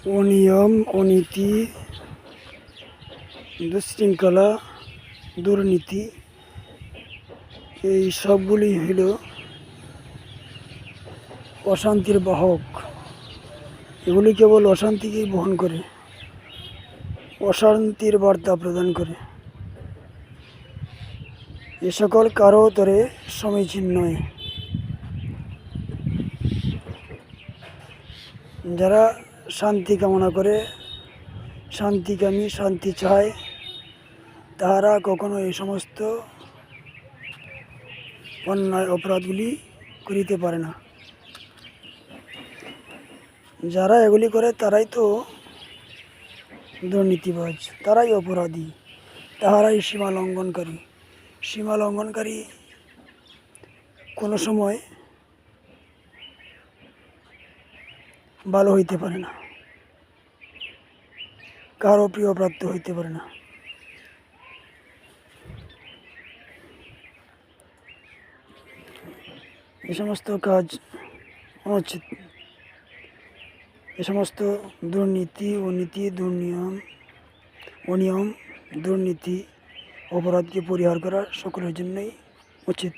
অনিয়ম, অনীতি, দুশৃঙ্খলা, দুর্নীতি এই সবগুলি হইল অশান্তির বাহক। এগুলি কেবল অশান্তিকেই বহন করে, অশান্তির বার্তা প্রদান করে। এ সকল কারো তরে সমীচীন নয়। যারা শান্তি কামনা করে, শান্তিকামী, শান্তি চায়, তাহারা কখনো এই সমস্ত অন্যায় অপরাধগুলি করিতে পারে না। যারা এগুলি করে তারাই তো দুর্নীতিবাজ, তারাই অপরাধী, তাহারাই সীমা লঙ্ঘনকারী। সীমা লঙ্ঘনকারী কোনো সময় ভালো হইতে পারে না, কারো প্রিয় প্রাপ্ত হইতে পারে না। এ সমস্ত কাজ অনুচিত। এ সমস্ত দুর্নীতি, অনীতি, অনিয়ম, দুর্নীতি, অপরাধকে পরিহার করা সকলের জন্যই উচিত।